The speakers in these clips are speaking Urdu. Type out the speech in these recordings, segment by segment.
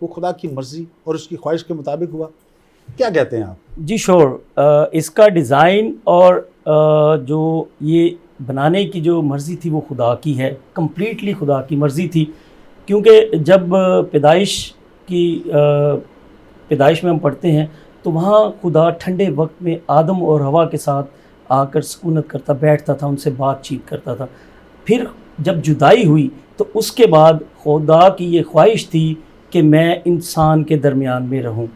وہ خدا کی مرضی اور اس کی خواہش کے مطابق ہوا؟ کیا کہتے ہیں آپ؟ جی شور، اس کا ڈیزائن اور جو یہ بنانے کی جو مرضی تھی وہ خدا کی ہے، کمپلیٹلی خدا کی مرضی تھی، کیونکہ جب پیدائش میں ہم پڑھتے ہیں تو وہاں خدا ٹھنڈے وقت میں آدم اور حوا کے ساتھ آ کر سکونت کرتا بیٹھتا تھا، ان سے بات چیت کرتا تھا۔ پھر جب جدائی ہوئی تو اس کے بعد خدا کی یہ خواہش تھی کہ میں انسان کے درمیان میں رہوں۔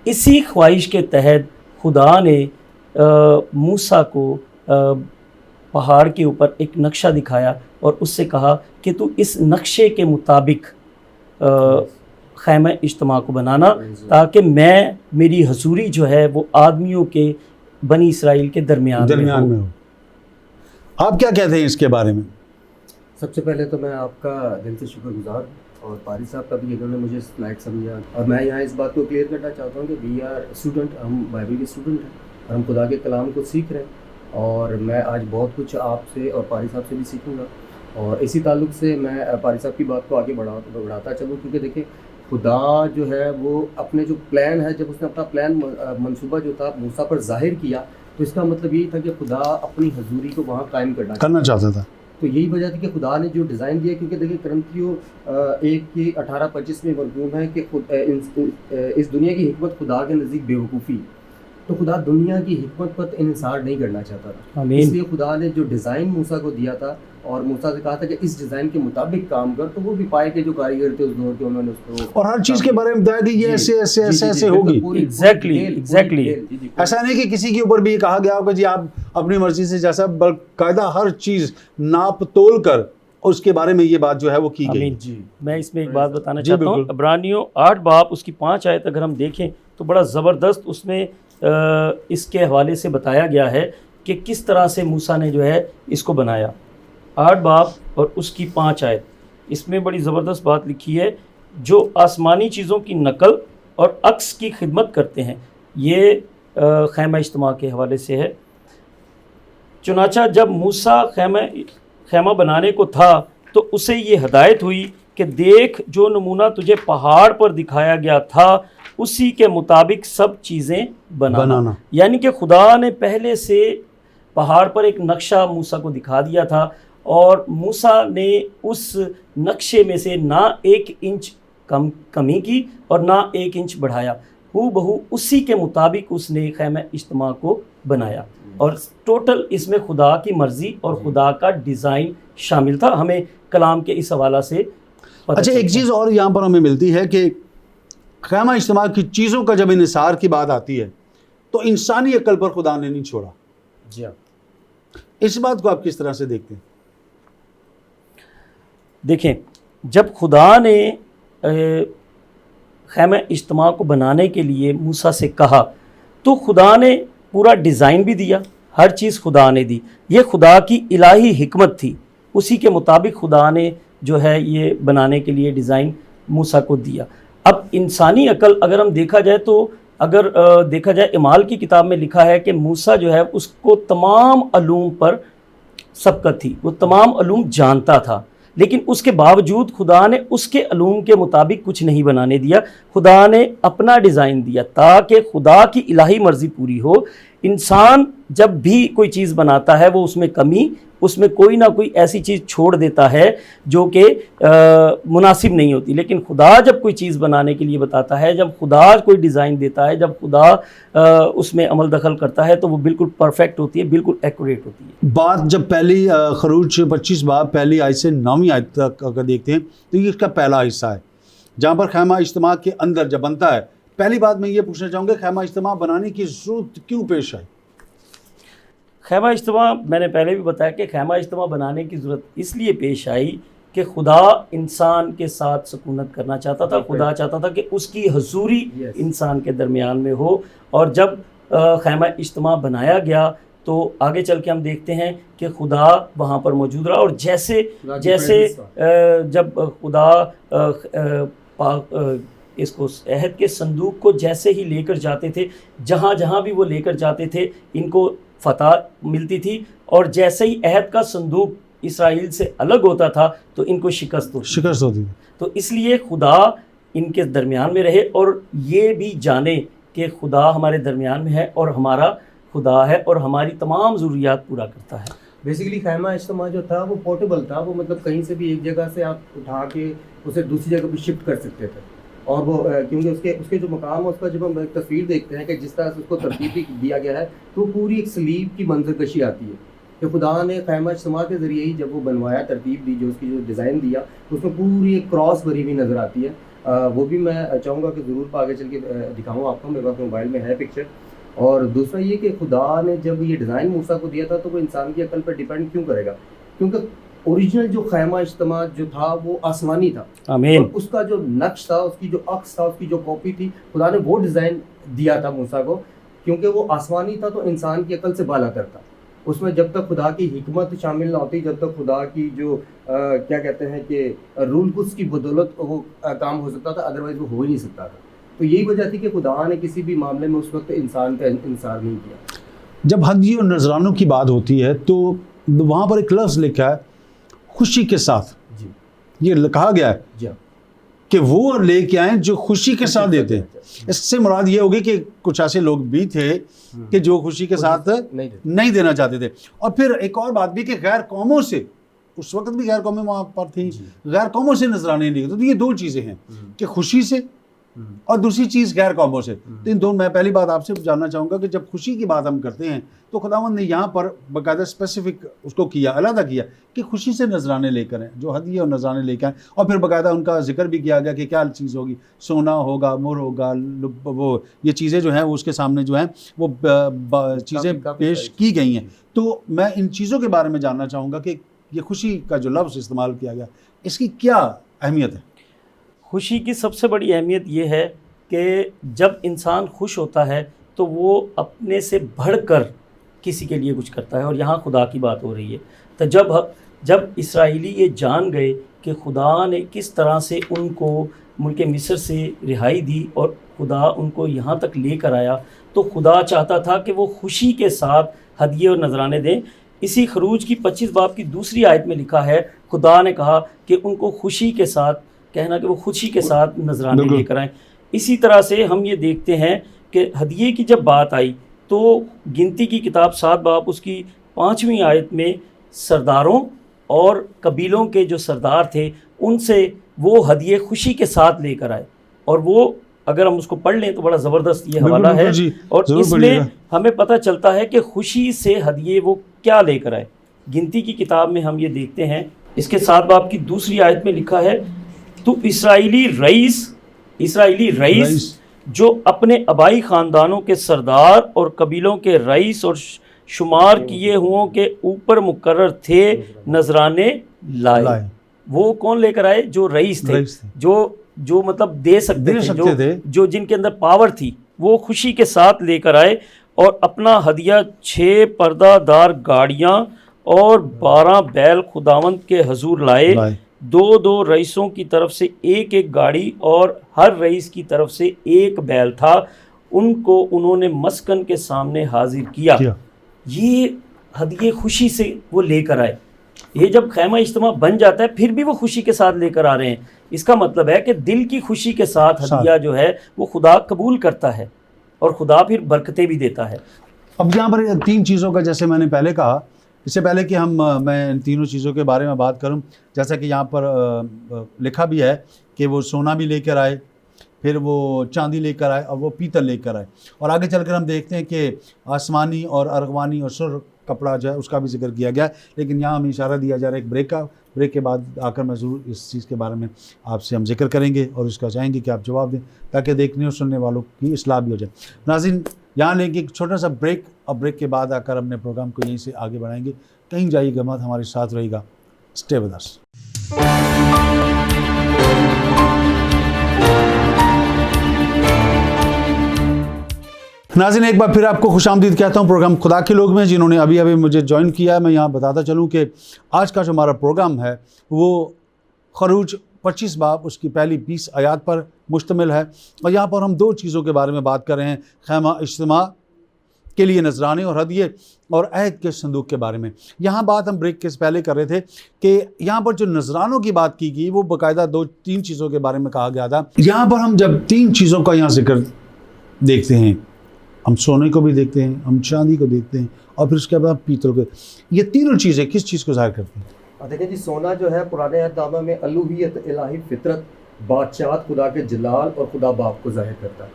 اسی خواہش کے تحت خدا نے موسیٰ کو پہاڑ کے اوپر ایک نقشہ دکھایا اور اس سے کہا کہ تو اس نقشے کے مطابق خیمہ اجتماع کو بنانا، تاکہ میری حضوری جو ہے وہ آدمیوں کے بنی اسرائیل کے درمیان میں ہو۔ آپ کیا کہتے ہیں اس کے بارے میں؟ سب سے پہلے تو میں آپ کا دل سے شکر گزار ہوں، اور پاری صاحب کا بھی، انہوں نے مجھے لائٹ سمجھا، اور میں یہاں اس بات کو کلیئر کرنا چاہتا ہوں کہ وی آر اسٹوڈنٹ، ہم بائبل کے اسٹوڈنٹ ہیں اور ہم خدا کے کلام کو سیکھ رہے ہیں، اور میں آج بہت کچھ آپ سے اور پاری صاحب سے بھی سیکھوں گا، اور اسی تعلق سے میں پاری صاحب کی بات کو آگے بڑھاتا چلوں، کیونکہ دیکھیں خدا جو ہے وہ اپنے جو پلان ہے، جب اس نے اپنا پلان منصوبہ جو تھا موسیٰ پر ظاہر کیا تو اس کا مطلب یہی تھا کہ خدا اپنی حضوری کو وہاں قائم کرنا چاہتا تھا۔ تو یہی وجہ تھی کہ خدا نے جو ڈیزائن دیا، کیونکہ دیکھیں کرنتھیوں 1:18-25 میں مرغوم ہے کہ اس دنیا کی حکمت خدا کے نزدیک بے وقوفی، تو خدا دنیا کی حکمت پر انحصار نہیں کرنا چاہتا تھا، اس لیے خدا نے جو ڈیزائن موسیٰ کو دیا تھا اور موسیٰ سے کہا تھا کہ اس ڈیزائن کے مطابق کام کر، تو وہ بھی پائے کہ جو کاریگر تھے اس دور کے انہوں نے اس کو اور ہر چیز کے بارے میں بتایا کہ یہ ایسے ایسے ایسے ایسے ہوگی۔ ایگزیکٹلی ایسا نہیں کہ کسی کے اوپر بھی یہ کہا گیا ہو کہ جی آپ اپنی مرضی سے جیسا، باقاعدہ ہر چیز ناپ تول کر اس کے بارے میں یہ بات جو ہے وہ کی گئی۔ جی میں اس میں ایک بات بتانا چاہتا ہوں، عبرانیوں 8 باب اس کی 5 آیت اگر ہم دیکھیں تو بڑا زبردست اس میں اس کے حوالے سے بتایا گیا ہے کہ کس طرح سے موسیٰ نے جو ہے اس کو بنایا۔ 8 باب اور اس کی 5 آیت، اس میں بڑی زبردست بات لکھی ہے، جو آسمانی چیزوں کی نقل اور عکس کی خدمت کرتے ہیں، یہ خیمہ اجتماع کے حوالے سے ہے۔ چنانچہ جب موسیٰ خیمہ بنانے کو تھا تو اسے یہ ہدایت ہوئی کہ دیکھ جو نمونہ تجھے پہاڑ پر دکھایا گیا تھا اسی کے مطابق سب چیزیں بنانا۔ یعنی کہ خدا نے پہلے سے پہاڑ پر ایک نقشہ موسیٰ کو دکھا دیا تھا، اور موسیٰ نے اس نقشے میں سے نہ 1 انچ کمی کی اور نہ 1 انچ بڑھایا، ہو بہو اسی کے مطابق اس نے خیمہ اجتماع کو بنایا، اور ٹوٹل اس میں خدا کی مرضی اور خدا کا ڈیزائن شامل تھا۔ ہمیں کلام کے اس حوالہ سے اچھا ایک چیز اور یہاں پر ہمیں ملتی ہے کہ خیمہ اجتماع کی چیزوں کا جب انحصار کی بات آتی ہے تو انسانی عقل پر خدا نے نہیں چھوڑا۔ جی ہاں، اس بات کو آپ کس طرح سے دیکھتے ہیں؟ دیکھیں، جب خدا نے خیمہ اجتماع کو بنانے کے لیے موسیٰ سے کہا تو خدا نے پورا ڈیزائن بھی دیا، ہر چیز خدا نے دی، یہ خدا کی الہی حکمت تھی، اسی کے مطابق خدا نے جو ہے یہ بنانے کے لیے ڈیزائن موسیٰ کو دیا۔ اب انسانی عقل اگر ہم دیکھا جائے تو اگر دیکھا جائے اعمال کی کتاب میں لکھا ہے کہ موسیٰ جو ہے اس کو تمام علوم پر سبقت تھی، وہ تمام علوم جانتا تھا، لیکن اس کے باوجود خدا نے اس کے علوم کے مطابق کچھ نہیں بنانے دیا، خدا نے اپنا ڈیزائن دیا تاکہ خدا کی الہی مرضی پوری ہو۔ انسان جب بھی کوئی چیز بناتا ہے وہ اس میں کمی، اس میں کوئی نہ کوئی ایسی چیز چھوڑ دیتا ہے جو کہ مناسب نہیں ہوتی، لیکن خدا جب کوئی چیز بنانے کے لیے بتاتا ہے، جب خدا کوئی ڈیزائن دیتا ہے، جب خدا اس میں عمل دخل کرتا ہے تو وہ بالکل پرفیکٹ ہوتی ہے، بالکل ایکوریٹ ہوتی ہے۔ بات جب پہلی خروج 25 باب پہلی آیت سے 9ویں آیت تک اگر دیکھتے ہیں تو یہ اس کا پہلا حصہ ہے جہاں پر خیمہ اجتماع کے اندر جب بنتا ہے۔ پہلی بات میں یہ پوچھنا چاہوں گا، خیمہ اجتماع بنانے کی ضرورت کیوں پیش آئی؟ خیمہ اجتماع میں نے پہلے بھی بتایا کہ خیمہ اجتماع بنانے کی ضرورت اس لیے پیش آئی کہ خدا انسان کے ساتھ سکونت کرنا چاہتا تھا، خدا چاہتا تھا کہ اس کی حضوری انسان کے درمیان میں ہو، اور جب خیمہ اجتماع بنایا گیا تو آگے چل کے ہم دیکھتے ہیں کہ خدا وہاں پر موجود رہا، اور جیسے جب خدا اس کو عہد کے صندوق کو جیسے ہی لے کر جاتے تھے، جہاں جہاں بھی وہ لے کر جاتے تھے ان کو فتح ملتی تھی، اور جیسے ہی عہد کا صندوق اسرائیل سے الگ ہوتا تھا تو ان کو شکست ہوتی تھی۔ تو اس لیے خدا ان کے درمیان میں رہے اور یہ بھی جانے کہ خدا ہمارے درمیان میں ہے اور ہمارا خدا ہے اور ہماری تمام ضروریات پورا کرتا ہے۔ بیسیکلی خیمہ اجتماع جو تھا وہ پورٹیبل تھا، وہ مطلب کہیں سے بھی ایک جگہ سے آپ اٹھا کے اسے دوسری جگہ پہ شفٹ کر سکتے تھے، اور وہ کیونکہ اس کے جو مقام ہے اس کا جب ہم ایک تصویر دیکھتے ہیں کہ جس طرح سے اس کو ترتیب بھی دیا گیا ہے تو پوری ایک سلیب کی منظر کشی آتی ہے کہ خدا نے خیمہ اجتماع کے ذریعے ہی جب وہ بنوایا، ترتیب دی، جو اس کی جو ڈیزائن دیا، اس میں پوری ایک کراس بھری ہوئی نظر آتی ہے۔ وہ بھی میں چاہوں گا کہ ضرور آگے چل کے دکھاؤں آپ کو، میرے پاس موبائل میں ہے پکچر۔ اور دوسرا یہ کہ خدا نے جب یہ ڈیزائن موسیٰ کو دیا تھا تو وہ انسان کی عقل پر ڈیپینڈ کیوں کرے گا؟ کیونکہ اوریجنل جو خیمہ اجتماع جو تھا وہ آسمانی تھا، آمین۔ اور اس کا جو نقش تھا، اس کی جو عکس تھا، اس کی جو کاپی تھی، خدا نے وہ ڈیزائن دیا تھا موسیٰ کو، کیونکہ وہ آسمانی تھا تو انسان کی عقل سے بالا تر تھا۔ اس میں جب تک خدا کی حکمت شامل نہ ہوتی، جب تک خدا کی جو کیا کہتے ہیں کہ رول اس کی بدولت وہ کام ہو سکتا تھا، ادروائز وہ ہو ہی نہیں سکتا تھا۔ تو یہی وجہ تھی کہ خدا نے کسی بھی معاملے میں اس وقت انسان کا انصار نہیں کیا۔ جب ہدیے اور نذرانوں کی بات ہوتی ہے تو وہاں پر ایک لفظ لکھا ہے خوشی کے ساتھ، جی یہ کہا گیا ہے جی کہ وہ لے کے آئیں جو خوشی کے ساتھ دیتے ہیں۔ اس سے مراد یہ ہوگی کہ کچھ ایسے لوگ بھی تھے کہ جو خوشی کے ساتھ نہیں دینا چاہتے تھے۔ اور پھر ایک اور بات بھی کہ غیر قوموں سے، اس وقت بھی غیر قومیں وہاں پر تھیں، غیر قوموں سے نذرانے نہیں دیتے۔ تو یہ دو چیزیں ہیں کہ خوشی سے اور دوسری چیز غیر قوموں سے۔ تو ان دونوں، میں پہلی بات آپ سے جاننا چاہوں گا کہ جب خوشی کی بات ہم کرتے ہیں تو خداوند نے یہاں پر باقاعدہ اسپیسیفک اس کو کیا، علیحدہ کیا کہ خوشی سے نذرانے لے کر آئیں، جو ہدیے اور نذرانے لے کے آئیں، اور پھر باقاعدہ ان کا ذکر بھی کیا گیا کہ کیا چیز ہوگی، سونا ہوگا، مر ہوگا، وہ یہ چیزیں جو ہیں وہ اس کے سامنے جو ہیں وہ چیزیں پیش کی گئی ہیں۔ تو میں ان چیزوں کے بارے میں جاننا چاہوں گا کہ یہ خوشی کا جو لفظ استعمال کیا گیا، اس کی کیا اہمیت ہے؟ خوشی کی سب سے بڑی اہمیت یہ ہے کہ جب انسان خوش ہوتا ہے تو وہ اپنے سے بڑھ کر کسی کے لیے کچھ کرتا ہے، اور یہاں خدا کی بات ہو رہی ہے۔ تو جب اسرائیلی یہ جان گئے کہ خدا نے کس طرح سے ان کو ملک مصر سے رہائی دی اور خدا ان کو یہاں تک لے کر آیا، تو خدا چاہتا تھا کہ وہ خوشی کے ساتھ ہدیے اور نذرانے دیں۔ اسی خروج کی 25 باب کی دوسری آیت میں لکھا ہے، خدا نے کہا کہ ان کو خوشی کے ساتھ کہنا کہ وہ خوشی کے ساتھ نذرانے لے کر آئیں۔ اسی طرح سے ہم یہ دیکھتے ہیں کہ ہدیے کی جب بات آئی تو گنتی کی کتاب 7 باب اس کی 5ویں آیت میں سرداروں اور قبیلوں کے جو سردار تھے ان سے وہ ہدیے خوشی کے ساتھ لے کر آئے، اور وہ اگر ہم اس کو پڑھ لیں تو بڑا زبردست یہ حوالہ ہے، اور اس میں ہمیں پتہ چلتا ہے کہ خوشی سے ہدیے وہ کیا لے کر آئے۔ گنتی کی کتاب میں ہم یہ دیکھتے ہیں، اس کے 7 باب کی دوسری آیت میں لکھا ہے، تو اسرائیلی رئیس جو اپنے آبائی خاندانوں کے سردار اور قبیلوں کے رئیس اور شمار کیے ہوں کے اوپر مقرر تھے نذرانے لائے۔ وہ کون لے کر آئے؟ جو رئیس تھے، جو مطلب دے سکتے تھے، جو جن کے اندر پاور تھی، وہ خوشی کے ساتھ لے کر آئے، اور اپنا ہدیہ 6 پردہ دار گاڑیاں اور 12 بیل خداوند کے حضور لائے، 2 رئیسوں کی طرف سے ایک گاڑی اور ہر رئیس کی طرف سے ایک بیل تھا، ان کو انہوں نے مسکن کے سامنے حاضر کیا۔ یہ ہدیے خوشی سے وہ لے کر آئے۔ یہ جب خیمہ اجتماع بن جاتا ہے پھر بھی وہ خوشی کے ساتھ لے کر آ رہے ہیں۔ اس کا مطلب ہے کہ دل کی خوشی کے ساتھ ہدیہ جو ہے وہ خدا قبول کرتا ہے، اور خدا پھر برکتیں بھی دیتا ہے۔ اب یہاں پر 3 چیزوں کا، جیسے میں نے پہلے کہا، اس سے پہلے کہ میں ان تینوں چیزوں کے بارے میں بات کروں، جیسا کہ یہاں پر لکھا بھی ہے کہ وہ سونا بھی لے کر آئے، پھر وہ چاندی لے کر آئے، اور وہ پیتل لے کر آئے، اور آگے چل کر ہم دیکھتے ہیں کہ آسمانی اور ارغوانی اور سر کپڑا جو ہے اس کا بھی ذکر کیا گیا ہے۔ لیکن یہاں ہمیں اشارہ دیا جا رہا ہے ایک بریک کے بعد آ کر میں ضرور اس چیز کے بارے میں آپ سے ہم ذکر کریں گے، اور اس کا چاہیں گے کہ آپ جواب دیں تاکہ دیکھنے اور سننے والوں کی اصلاح بھی ہو جائے۔ ناظرین، یہاں لیں گے ایک چھوٹا سا بریک، اور بریک کے بعد آ کر اپنے پروگرام کو یہیں سے آگے بڑھائیں گے۔ کہیں جائیے گا مت، ہمارے ساتھ رہے گا، اسٹے ود اس۔ ناظرین، ایک بار پھر آپ کو خوش آمدید کہتا ہوں پروگرام خدا کے لوگ میں۔ جنہوں نے ابھی مجھے جوائن کیا ہے، میں یہاں بتاتا چلوں کہ آج کا جو ہمارا پروگرام ہے وہ خروج 25 باب اس کی پہلی 20 آیات پر مشتمل ہے، اور یہاں پر ہم 2 چیزوں کے بارے میں بات کر رہے ہیں، خیمہ اجتماع کے لیے نذرانے اور ہدیے اور عہد کے صندوق کے بارے میں. یہاں بات ہم بریک کے پہلے کر رہے تھے کہ یہاں پر جو نذرانوں کی بات کی گئی وہ باقاعدہ 2-3 چیزوں کے بارے میں کہا گیا تھا. یہاں پر ہم جب 3 چیزوں کا یہاں ذکر دیکھتے ہیں, ہم سونے کو بھی دیکھتے ہیں, ہم چاندی کو دیکھتے ہیں, اور پھر اس کے بعد پیتل کو. یہ تینوں چیزیں کس چیز کو ظاہر کرتی ہیں؟ دیکھیں جی, سونا جو ہے پرانے عہد نامہ میں الوہیت, الہی فطرت, بادشاہت, خدا کے جلال اور خدا باپ کو ظاہر کرتا ہے.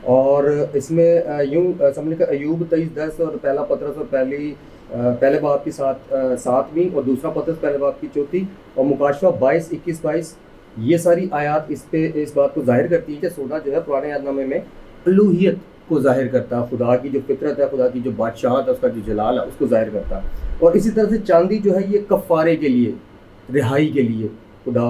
اور اس میں یوں سمجھ کہ ایوب 23:10 اور پہلا پطرس اور پہلے باب کی 7ویں اور دوسرا پطرس پہلے باب کی 4 اور مکاشفہ 22-21-22 یہ ساری آیات اس بات کو ظاہر کرتی ہے کہ سونا جو ہے پرانے عہد نامے میں الوہیت کو ظاہر کرتا ہے, خدا کی جو فطرت ہے, خدا کی جو بادشاہت ہے, اس کا جو جلال ہے, اس کو ظاہر کرتا ہے. اور اسی طرح سے چاندی جو ہے یہ کفارے کے لیے, رہائی کے لیے, خدا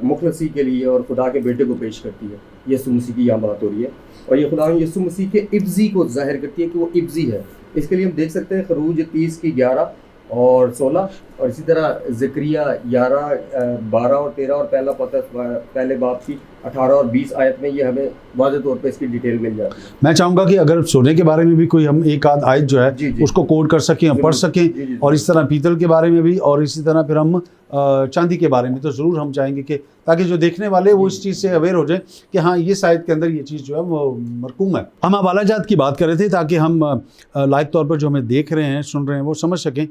مخلصی کے لیے اور خدا کے بیٹے کو پیش کرتی ہے. یسوع مسیح کی یہاں بات ہو رہی ہے, اور یہ خدا یسوع مسیح کے عبزی کو ظاہر کرتی ہے کہ وہ عبزی ہے. اس کے لیے ہم دیکھ سکتے ہیں خروج 30:11 اور 16, اور اسی طرح زکریا 11, 12 اور 13 اور پہلا پطرس پہلے باب کی 18 اور 20 آیت میں یہ ہمیں واضح طور پہ اس کی ڈیٹیل مل جاتی ہے. میں چاہوں گا کہ اگر سونے کے بارے میں بھی کوئی ہم ایک آدھ آیت جو ہے اس کو کوٹ کر سکیں, پڑھ سکیں, اور اس طرح پیتل کے بارے میں بھی, اور اسی طرح پھر ہم چاندی کے بارے میں تو ضرور ہم چاہیں گے کہ تاکہ جو دیکھنے والے وہ اس چیز سے اویئر ہو جائیں کہ ہاں یہ آیت کے اندر یہ چیز جو ہے وہ مرقوم ہے. ہم حوالہ جات کی بات کر رہے تھے تاکہ ہم لائق طور پر جو ہمیں دیکھ رہے ہیں, سن رہے ہیں, وہ سمجھ سکیں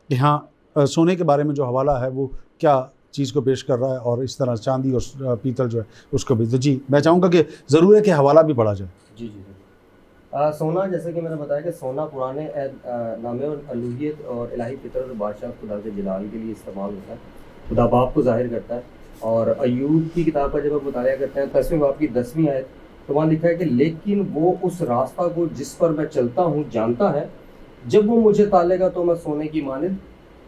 کہ ہاں سونے کے بارے میں جو حوالہ ہے وہ کیا چیز کو پیش کر رہا ہے, اور اس طرح چاندی اور پیتل جو ہے اس کو بھی. تو جی میں چاہوں گا کہ ضرور ہے کہ حوالہ بھی پڑھا جائے. جی. سونا, جیسے کہ میں نے بتایا کہ سونا پرانے نامے اور الوہیت اور الہی فطرت اور بادشاہ خدا کے جلال کے لیے استعمال ہوتا ہے, خدا باپ کو ظاہر کرتا ہے. اور ایوب کی کتاب کا جب ہم مطالعہ کرتے ہیں 10ویں باب کی 10ویں آیت, تو وہاں لکھا ہے کہ لیکن وہ اس راستہ کو جس پر میں چلتا ہوں جانتا ہے, جب وہ مجھے تالے گا تو میں سونے کی مانند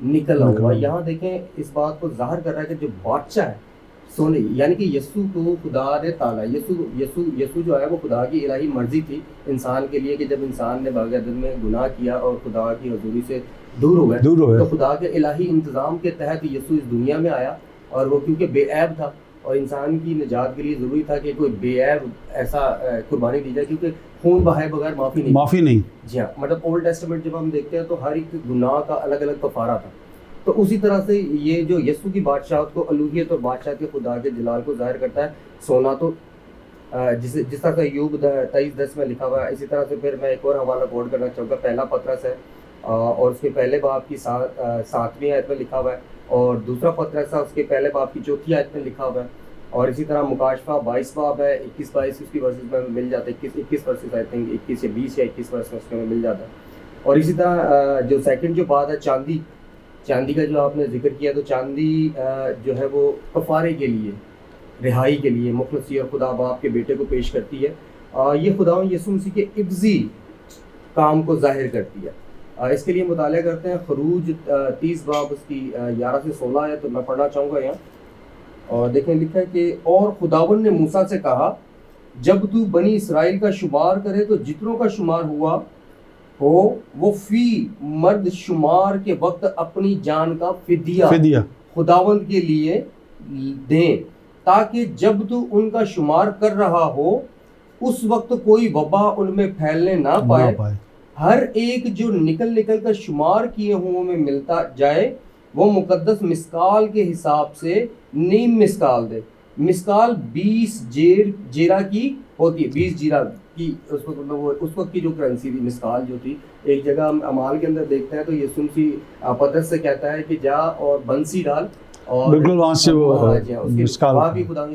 نکل آؤں گا. یہاں دیکھیں اس بات کو ظاہر کر رہا ہے کہ جو بادشاہ ہے سونے, یعنی کہ یسوع کو خدا نے تالا. یسوع جو ہے وہ خدا کی الہی مرضی تھی انسان کے لیے کہ جب انسان نے باغ عدن میں گناہ کیا اور خدا کی حضوری سے دور ہو گئے, تو خدا کے الہی انتظام کے تحت یسوع اس دنیا میں آیا, اور وہ کیونکہ بے عیب تھا اور انسان کی نجات کے لیے ضروری تھا کہ کوئی بے عیب ایسا قربانی دی جائے, کیونکہ خون بہائے بغیر معافی نہیں. جی ہاں, مطلب اولڈ ٹیسٹمنٹ جب ہم دیکھتے ہیں تو ہر ایک گناہ کا الگ الگ کفارہ تھا. تو اسی طرح سے یہ جو یسوع کی بادشاہت کو, الوہیت اور بادشاہت کے خدا کے جلال کو ظاہر کرتا ہے سونا. تو جس طرح سے ایوب 23:10 میں لکھا ہوا ہے, اسی طرح سے پھر میں ایک اور حوالہ کوٹ کرنا چاہوں گا. پہلا پطرس ہے اور اس کے پہلے باب کی 7ویں آیت میں لکھا ہوا ہے, اور دوسرا پطرس ہے اس کے پہلے باب کی 4 آیت میں لکھا ہوا ہے, اور اسی طرح مکاشفہ 22 باب ہے 21-22 اس کی ورسز میں مل جاتا ہے, 21 ورسز آئی تھنک 21 یا 20 یا 21 ورس میں اس میں مل جاتا ہے. اور اسی طرح جو سیکنڈ جو بات ہے چاندی کا جو آپ نے ذکر کیا, تو چاندی جو ہے وہ کفارے کے لیے, رہائی کے لیے, مخلصی اور خدا باپ کے بیٹے کو پیش کرتی ہے. یہ خداوند یسوع مسیح کے عبزی کام کو ظاہر کرتی ہے. اس کے لیے مطالعہ کرتے ہیں خروج 30 باب اس کی 11 سے 16 ہے, تو میں پڑھنا چاہوں گا یہاں. اور دیکھیں لکھا ہے کہ اور خداوند نے موسیٰ سے کہا, جب تو بنی اسرائیل کا شمار کرے تو جتنوں کا شمار ہوا ہو وہ فی مرد شمار کے وقت اپنی جان کا فدیہ خداوند کے لیے دیں, تاکہ جب تو ان کا شمار کر رہا ہو اس وقت کوئی وبا ان میں پھیلنے نہ پائے. ہر ایک جو نکل کر شمار کیے ہوں میں ملتا جائے وہ مقدس مسکال کے حساب سے نیم مسکال دے. مسکال 20 جیرا کی ہوتی ہے, 20 جیرا کی اس وقت کی جو کرنسی تھی. مسکال جو تھی, ایک جگہ ہم اعمال کے اندر دیکھتے ہیں تو یسوع مسیح پطرس سے کہتا ہے کہ جا اور بنسی ڈال, اور بالکل وہاں سے وہ وہاں بھی خدا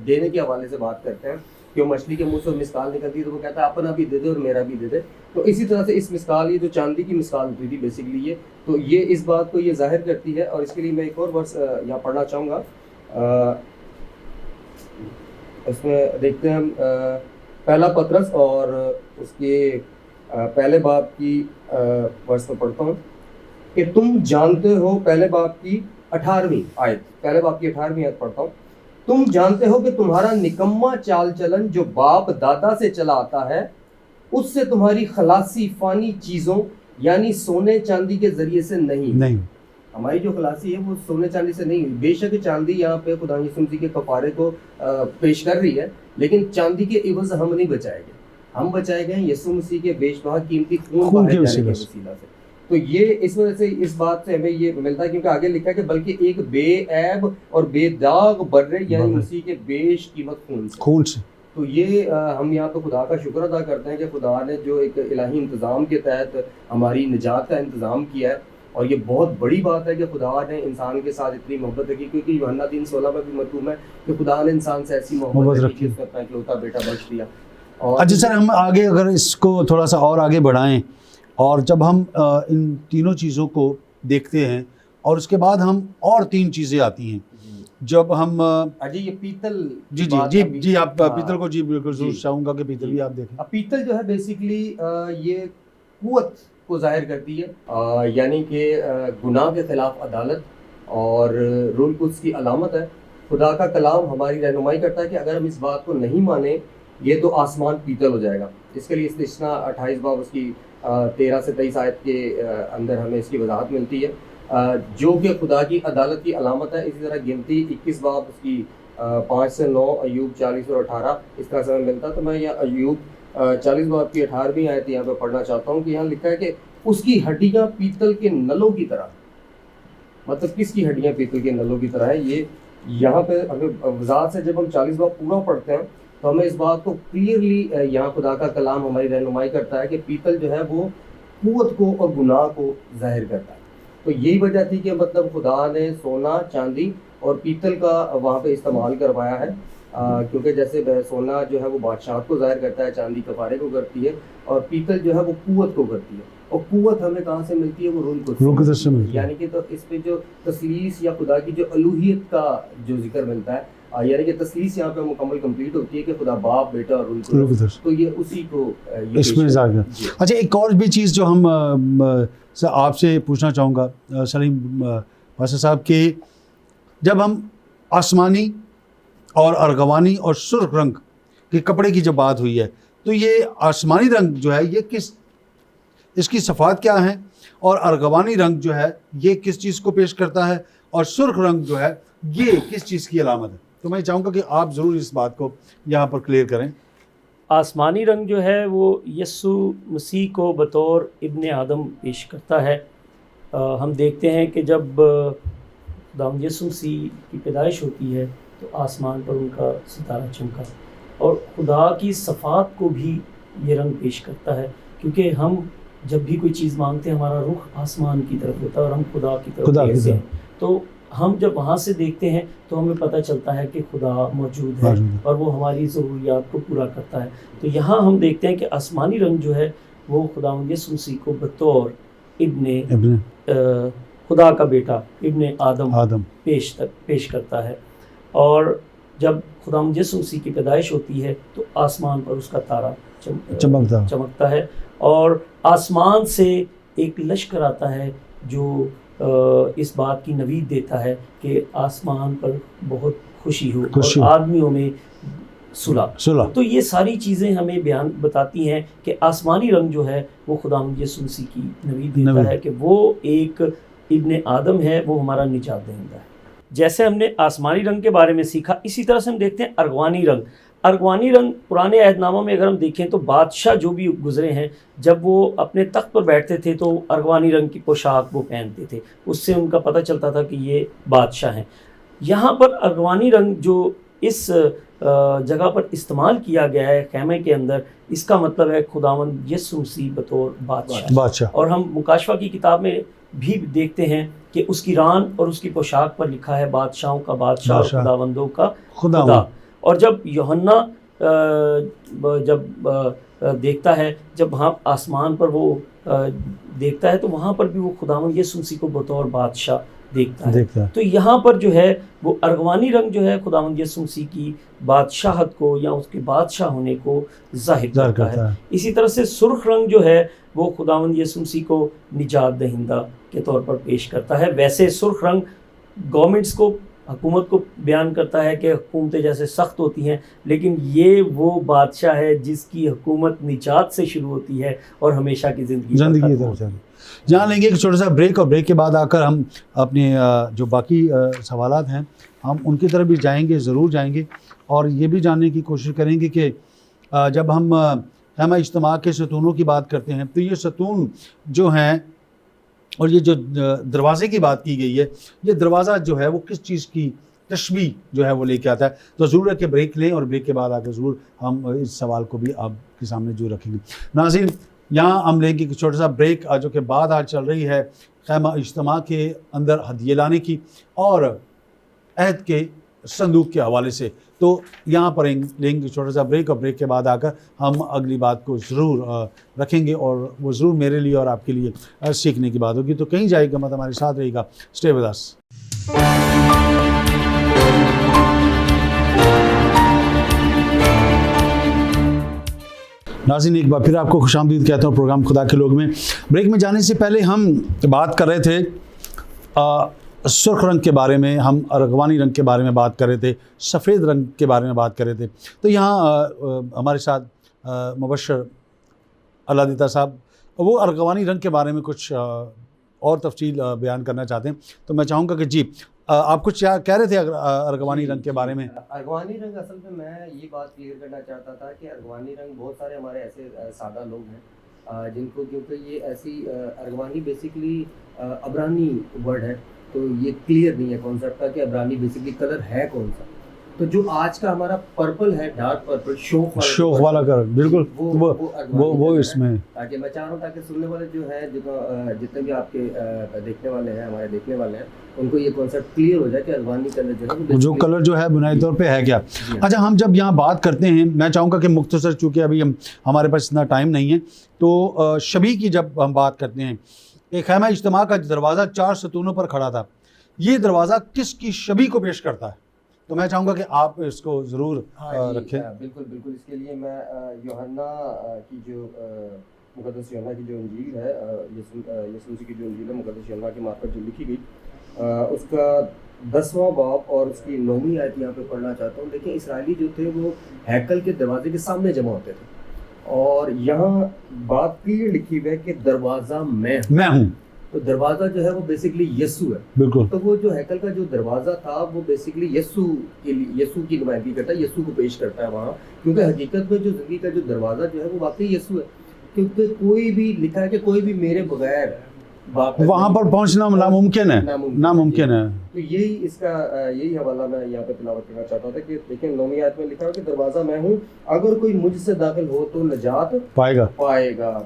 دینے کے حوالے سے بات کرتے ہیں کہ وہ مچھلی کے منہ سے مسکال نکلتی ہے تو وہ کہتا ہے اپنا بھی دے دے اور میرا بھی دے دے. تو اسی طرح سے اس مسکال, یہ جو چاندی کی مسکال ہوتی تھی بیسیکلی یہ, تو یہ اس بات کو یہ ظاہر کرتی ہے. اور اس کے لیے میں ایک اور ورس یہاں پڑھنا چاہوں گا. اس میں دیکھتے ہیں پہلا پطرس اور اس کے پہلے باب کی ورس میں پڑھتا ہوں کہ تم جانتے ہو, پہلے باب کی 18ویں آیت پڑھتا ہوں. تم جانتے ہو کہ تمہارا نکما چال چلن جو باپ دادا سے چلا آتا ہے اس سے تمہاری خلاصی فانی چیزوں یعنی سونے چاندی کے ذریعے سے نہیں. ہماری جو خلاصی ہے وہ سونے چاندی سے نہیں. بے شک چاندی یہاں پہ خدا یسوع مسیح کے کفارے کو پیش کر رہی ہے, لیکن چاندی کے عوض ہم نہیں بچائے گے. ہم بچائے گئے ہیں یسوع مسیح کے بیش بہا قیمتی خون خون بہائے کے جانے کے وسیلہ وسیلہ سے. تو یہ اس وجہ سے اس بات سے ہمیں یہ ملتا ہے کیونکہ آگے لکھا ہے کہ بلکہ ایک بے عیب اور بے داغ برے یعنی مسیح کے بیش قیمت خون سے. تو یہ ہم یہاں پہ خدا کا شکر ادا کرتے ہیں کہ خدا نے جو ایک الہی انتظام کے تحت ہماری نجات کا انتظام کیا ہے. اور یہ بہت بڑی بات ہے کہ خدا نے انسان کے ساتھ اتنی محبت رکھی, کیونکہ یوحنا 3:16 میں بھی مکتوب ہے کہ خدا نے انسان سے ایسی محبت رکھی کہ اس نے اپنا اکلوتا بیٹا بخش دیا. اچھا سر, ہم آگے اگر اس کو تھوڑا سا اور آگے بڑھائیں, اور جب ہم ان تینوں چیزوں کو دیکھتے ہیں اور اس کے بعد ہم اور 3 چیزیں آتی ہیں جب ہم جی یہ پیتل جی آپ پیتل کو بالکل ضرور چاہوں گا کہ پیتل بھی آپ دیکھیں. پیتل جو ہے بیسیکلی یہ قوت کو ظاہر کرتی ہے, یعنی کہ گناہ کے خلاف عدالت اور روح القدس کی علامت ہے. خدا کا کلام ہماری رہنمائی کرتا ہے کہ اگر ہم اس بات کو نہیں مانیں یہ تو آسمان پیتل ہو جائے گا. اس کے لیے استثنا 28 باب اس کی 13 سے 23 آیت کے اندر ہمیں اس کی وضاحت ملتی ہے, جو کہ خدا کی عدالت کی علامت ہے. اسی طرح گنتی 21 باب اس کی 5 سے 9, ایوب 40 اور 18 اس طرح سے ہمیں ملتا ہے. تو میں یہ ایوب 40 باب کی 18ویں آیت یہاں پہ پڑھنا چاہتا ہوں کہ یہاں لکھا ہے کہ اس کی ہڈیاں پیتل کے نلوں کی طرح. مطلب کس کی ہڈیاں پیتل کے نلوں کی طرح ہے, یہ یہاں پہ ہمیں وضاحت سے جب ہم 40 باب پورا پڑھتے ہیں تو ہمیں اس بات کو کلیئرلی یہاں خدا کا کلام ہماری رہنمائی کرتا ہے کہ پیتل جو ہے وہ قوت کو اور گناہ کو ظاہر کرتا ہے. تو یہی وجہ تھی کہ مطلب خدا نے سونا, چاندی اور پیتل کا وہاں پہ استعمال کروایا ہے, کیونکہ جیسے سونا جو ہے وہ بادشاہت کو ظاہر کرتا ہے, چاندی کفارے کو کرتی ہے, اور پیتل جو ہے وہ قوت کو کرتی ہے. اور قوت ہمیں کہاں سے ملتی ہے, وہ روح القدس سے ملتی ہے. یعنی کہ تو اس پہ جو تثلیث یا خدا کی جو الوہیت کا جو ذکر ملتا ہے, یعنی کہ تثلیث یہاں پہ مکمل کمپلیٹ ہوتی ہے کہ خدا باپ, بیٹا اور روح القدس, تو یہ اسی کو اس میں ظاہر. اچھا ایک اور بھی چیز جو ہم آپ سے پوچھنا چاہوں گا سلیم واسع صاحب, کہ جب ہم آسمانی اور ارغوانی اور سرخ رنگ کے کپڑے کی جب بات ہوئی ہے, تو یہ آسمانی رنگ جو ہے یہ اس کی صفات کیا ہیں, اور ارغوانی رنگ جو ہے یہ کس چیز کو پیش کرتا ہے, اور سرخ رنگ جو ہے یہ کس چیز کی علامت ہے؟ تو میں چاہوں گا کہ آپ ضرور اس بات کو یہاں پر کلیئر کریں. آسمانی رنگ جو ہے وہ یسوع مسیح کو بطور ابن آدم پیش کرتا ہے. ہم دیکھتے ہیں کہ جب خداوند یسوع مسیح کی پیدائش ہوتی ہے تو آسمان پر ان کا ستارہ چمکا, اور خدا کی صفات کو بھی یہ رنگ پیش کرتا ہے, کیونکہ ہم جب بھی کوئی چیز مانگتے ہیں ہمارا رخ آسمان کی طرف ہوتا ہے اور ہم خدا کی طرف دیکھتے ہیں. تو ہم جب وہاں سے دیکھتے ہیں تو ہمیں پتہ چلتا ہے کہ خدا موجود ہے اور وہ ہماری ضروریات کو پورا کرتا ہے. تو یہاں ہم دیکھتے ہیں کہ آسمانی رنگ جو ہے وہ خداوند یسوع مسیح کو بطور ابن خدا کا بیٹا, ابن آدم پیش کرتا ہے. اور جب خداوند یسوع مسیح کی پیدائش ہوتی ہے تو آسمان پر اس کا تارا چمکتا ہے, اور آسمان سے ایک لشکر آتا ہے جو اس بات کی نوید دیتا ہے کہ آسمان پر بہت خوشی ہو اور آدمیوں میں صلح. تو یہ ساری چیزیں ہمیں بتاتی ہیں کہ آسمانی رنگ جو ہے وہ خداوند یسوع مسیح کی نوید دیتا ہے کہ وہ ایک ابن آدم ہے, وہ ہمارا نجات دہندہ ہے. جیسے ہم نے آسمانی رنگ کے بارے میں سیکھا, اسی طرح سے ہم دیکھتے ہیں ارغوانی رنگ. ارغوانی رنگ پرانے عہد نامہ میں اگر ہم دیکھیں تو بادشاہ جو بھی گزرے ہیں جب وہ اپنے تخت پر بیٹھتے تھے تو ارغوانی رنگ کی پوشاک وہ پہنتے تھے, اس سے ان کا پتہ چلتا تھا کہ یہ بادشاہ ہیں. یہاں پر ارغوانی رنگ جو اس جگہ پر استعمال کیا گیا ہے خیمے کے اندر, اس کا مطلب ہے خداوند یسوع مسیح بطور بادشاہ. اور ہم مکاشفہ کی کتاب میں بھی دیکھتے ہیں کہ اس کی ران اور اس کی پوشاک پر لکھا ہے بادشاہوں کا بادشاہ اور خداوندوں کا خدا. اور جب یوحنا جب دیکھتا ہے, جب وہاں آسمان پر وہ دیکھتا ہے تو وہاں پر بھی وہ خداوند یسوع مسیح کو بطور بادشاہ دیکھتا ہے. تو یہاں پر جو ہے وہ ارغوانی رنگ جو ہے خداوند یسوع مسیح کی بادشاہت کو یا اس کے بادشاہ ہونے کو ظاہر کرتا ہے. اسی طرح سے سرخ رنگ جو ہے وہ خداوند یسوع مسیح کو نجات دہندہ کے طور پر پیش کرتا ہے. ویسے سرخ رنگ گورنمنٹس کو, حکومت کو بیان کرتا ہے کہ حکومتیں جیسے سخت ہوتی ہیں, لیکن یہ وہ بادشاہ ہے جس کی حکومت نجات سے شروع ہوتی ہے اور ہمیشہ کی زندگی جہاں لیں گے ایک چھوٹا سا بریک, اور بریک کے بعد آ کر ہم اپنے جو باقی سوالات ہیں ہم ان کی طرف بھی جائیں گے, ضرور جائیں گے, اور یہ بھی جاننے کی کوشش کریں گے کہ جب ہم خیمہ اجتماع کے ستونوں کی بات کرتے ہیں تو یہ ستون جو ہیں اور یہ جو دروازے کی بات کی گئی ہے، یہ دروازہ جو ہے وہ کس چیز کی تشبیہ جو ہے وہ لے کے آتا ہے؟ تو ضرور ہے کہ بریک لیں اور بریک کے بعد آ کے ضرور ہم اس سوال کو بھی آپ کے سامنے جو رکھیں گے۔ ناظرین، یہاں ہم لیں گے کہ چھوٹا سا بریک جو کہ بعد آج چل رہی ہے خیمہ اجتماع کے اندر ہدیے لانے کی اور عہد کے صندوق کے حوالے سے۔ تو یہاں پر لیں گے چھوٹا سا بریک، اور بریک کے بعد آ کر ہم اگلی بات کو ضرور رکھیں گے، اور وہ ضرور میرے لیے اور آپ کے لیے سیکھنے کی بات ہوگی۔ تو کہیں جائے گا مت، ہمارے ساتھ رہے گا، اسٹے ود اس۔ ناظرین، ایک بار پھر آپ کو خوش آمدید کہتا ہوں پروگرام خدا کے لوگ میں۔ بریک میں جانے سے پہلے ہم بات کر رہے تھے سرخ رنگ کے بارے میں، ہم ارغوانی رنگ کے بارے میں بات کر رہے تھے، سفید رنگ کے بارے میں بات کر رہے تھے۔ تو یہاں ہمارے ساتھ مبشر اللہ دیتا صاحب وہ ارغوانی رنگ کے بارے میں کچھ اور تفصیل بیان کرنا چاہتے ہیں، تو میں چاہوں گا کہ جی آپ کچھ کہہ رہے تھے ارغوانی رنگ کے بارے میں۔ ارغوانی رنگ اصل میں یہ بات کلیئر کرنا چاہتا تھا کہ ارغوانی رنگ بہت سارے ہمارے ایسے سادہ لوگ ہیں جن کو، کیونکہ یہ ایسی ارغوانی بیسکلی عبرانی ورڈ ہے، تو یہ کلیئر نہیں ہے کانسیپٹ کا کہ عبرانی بیسکلی کلر ہے کون سا۔ تو جو آج کا ہمارا پرپل ہے، ڈارک پرپل، شوق والا کلر، بالکل وہ اس میں، تاکہ میں چاہ رہا ہوں تاکہ سننے والے جو ہیں، جتنے بھی آپ کے دیکھنے والے ہیں، ہمارے دیکھنے والے ہیں، ان کو یہ کانسیپٹ کلیئر ہو جائے کہ ارغوانی کلر جو ہے، جو کلر جو ہے بنیادی طور پہ ہے کیا۔ اچھا، ہم جب یہاں بات کرتے ہیں، میں چاہوں گا کہ مختصر، چونکہ ابھی ہمارے پاس اتنا ٹائم نہیں ہے، تو شبیہ کی جب ہم بات کرتے ہیں، ایک خیمہ اجتماع کا دروازہ 4 ستونوں پر کھڑا تھا، یہ دروازہ کس کی شبیہ کو پیش کرتا ہے؟ تو میں چاہوں گا کہ آپ اس کو ضرور رکھیں۔ بالکل بالکل، اس کے لیے میں یوحنا کی جو مقدس یوحنا کی جو انجیل ہے، یسوع مسیح کی جو انجیل ہے مقدس یوحنا کے مارفت جو لکھی گئی، اس کا 10واں باب اور اس کی 9ویں آیت یہاں پہ پڑھنا چاہتا ہوں۔ دیکھیں، اسرائیلی جو تھے وہ ہیکل کے دروازے کے سامنے جمع ہوتے تھے، اور یہاں بات کلیئر لکھی ہوئی ہے کہ دروازہ میں ہوں۔ تو دروازہ جو ہے وہ بیسکلی یسوع ہے، بالکل۔ تو وہ جو ہیکل کا جو دروازہ تھا وہ بیسکلی یسوع کی نمائندگی کرتا ہے، یسوع کو پیش کرتا ہے وہاں، کیونکہ حقیقت میں جو زندگی کا جو دروازہ جو ہے وہ واقعی یسوع ہے، کیونکہ کوئی بھی لکھا ہے کہ کوئی بھی میرے بغیر وہاں پر پہنچنا ناممکن ہے۔ تو یہی اس کا یہی حوالہ میں یہاں پہ تلاوت کرنا چاہتا تھا کہ دیکھیں 9ویں آیت میں لکھا ہے کہ دروازہ میں ہوں، اگر کوئی مجھ سے داخل ہو تو نجات پائے گا۔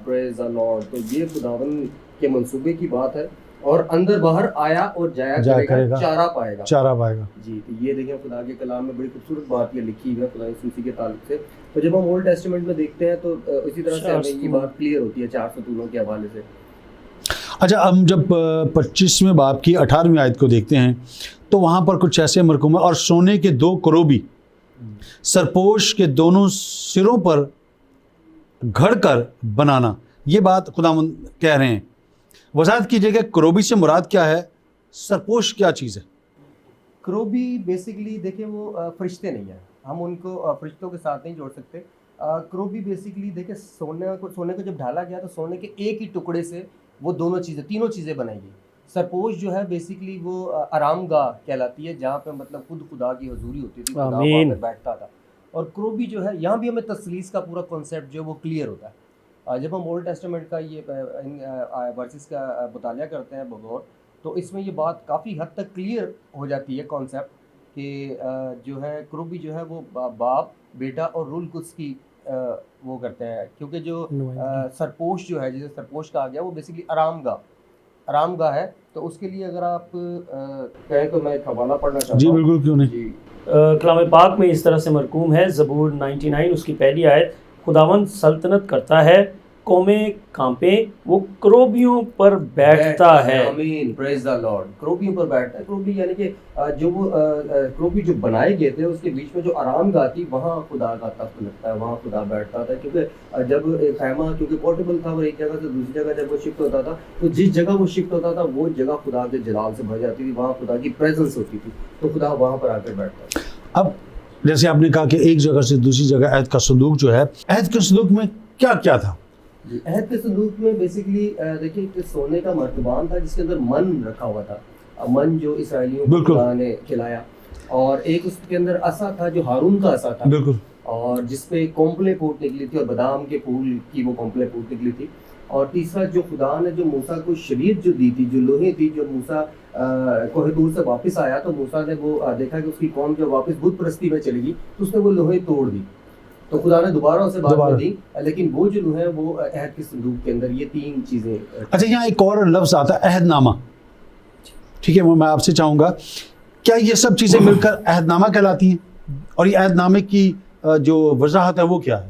پریز دی لارڈ۔ تو یہ خداوند کے منصوبے کی بات ہے، اور اندر باہر آیا اور جایا کرے گا، چارہ پائے گا۔ جی، تو یہ دیکھیں خدا کے کلام میں بڑی خوبصورت بات یہ لکھی ہوئی ہے خدا یسوع مسیح کے تعلق سے۔ تو جب ہم اولڈ ٹیسٹمنٹ میں دیکھتے ہیں تو اسی طرح سے ہمیں یہ بات کلیئر ہوتی ہے 4 ستونوں کے حوالے سے۔ اچھا، ہم جب 25ویں باب کی 18ویں آیت کو دیکھتے ہیں تو وہاں پر کچھ ایسے مرکوم ہے، اور سونے کے 2 کروبی سرپوش کے دونوں سروں پر گھڑ کر بنانا، یہ بات خداوند کہہ رہے ہیں۔ وضاحت کیجیے کہ کروبی سے مراد کیا ہے، سرپوش کیا چیز ہے؟ کروبی بیسکلی دیکھیں وہ فرشتے نہیں ہیں، ہم ان کو فرشتوں کے ساتھ نہیں جوڑ سکتے۔ کروبی بیسکلی دیکھیں سونے کو جب ڈھالا گیا تو سونے کے ایک ہی ٹکڑے سے وہ تینوں چیزیں بنائی گئی۔ سرپوش جو ہے بیسکلی وہ آرام گاہ کہلاتی ہے، جہاں پہ مطلب خود خدا کی حضوری ہوتی تھی، خدا وہاں پہ بیٹھتا تھا۔ اور کروبی جو ہے، یہاں بھی ہمیں تثلیث کا پورا کانسیپٹ جو ہے وہ کلیئر ہوتا ہے۔ جب ہم اولڈ ٹیسٹمنٹ کا یہ ورسز کا مطالعہ کرتے ہیں بغور، تو اس میں یہ بات کافی حد تک کلیئر ہو جاتی ہے کانسیپٹ کہ جو ہے کروبی جو ہے وہ باپ، بیٹا اور روح القدس کی وہ کرتے ہیں، کیونکہ جو سرپوش جو ہے، جسے سرپوش کہا گیا، وہ بیسکلی آرام گاہ ہے۔ تو اس کے لیے اگر آپ کہیں تو میں ایک حوالہ پڑھنا چاہتا ہوں۔ جی بالکل، کیوں نہیں۔ کلام پاک میں اس طرح سے مرقوم ہے، زبور 99 اس کی پہلی آیت، خداوند سلطنت کرتا ہے، قومیں کانپیں، وہ کروبیوں پر بیٹھتا ہے۔ آمین، پریز دی لارڈ۔ کروبیوں پر بیٹھتا ہے۔ کروبی یعنی کہ جو وہ کروبی جو بنائے گئے تھے، اس کے بیچ میں جو آرام گاہ تھی، وہاں خدا کا تخت لگتا ہے، وہاں خدا بیٹھتا تھا، کیونکہ جب خیمہ کیونکہ پورٹیبل تھا اور ایک جگہ سے دوسری جگہ جب وہ شفٹ ہوتا تھا، تو جس جگہ وہ شفٹ ہوتا تھا وہ جگہ خدا کے جلال سے بھر جاتی تھی، وہاں خدا کی پریزنس ہوتی تھی، تو خدا وہاں پر آ کر بیٹھتا تھا۔ اب جیسے آپ نے کہا کہ ایک جگہ سے دوسری جگہ عہد کا صندوق جو ہے، عہد کے صندوق میں کیا کیا تھا؟ عہد کے صندوق میں بیسکلی دیکھیے کہ سونے کا مرتبان تھا، جس کے اندر من رکھا ہوا تھا، من جو اسرائیلیوں کو خدا نے کھلایا، اور ایک اس کے اندر عصا تھا جو ہارون کا عصا تھا، اور جس پہ کومپلے پھوٹ نکلی تھی اور بادام کے پھول کی وہ کومپلے پھوٹ نکلی تھی. اور تیسرا جو خدا نے جو موسیٰ کو شریعت جو دی تھی, جو لوہے تھی, جو موسیٰ کوہ طور سے واپس آیا تو موسیٰ نے وہ دیکھا کہ اس کی قوم جو واپس بت پرستی میں چلے گی تو اس نے وہ لوہے توڑ دی, تو خدا نے دوبارہ اسے بات کر دی. لیکن وہ جو لوہے وہ عہد کے صندوق کے اندر یہ 3 چیزیں. اچھا یہاں ایک اور لفظ آتا ہے عہد نامہ, ٹھیک ہے, وہ میں آپ سے چاہوں گا کیا یہ سب چیزیں مل کر عہد نامہ کہلاتی ہیں, اور یہ عہد نامے کی جو وضاحت ہے وہ کیا ہے؟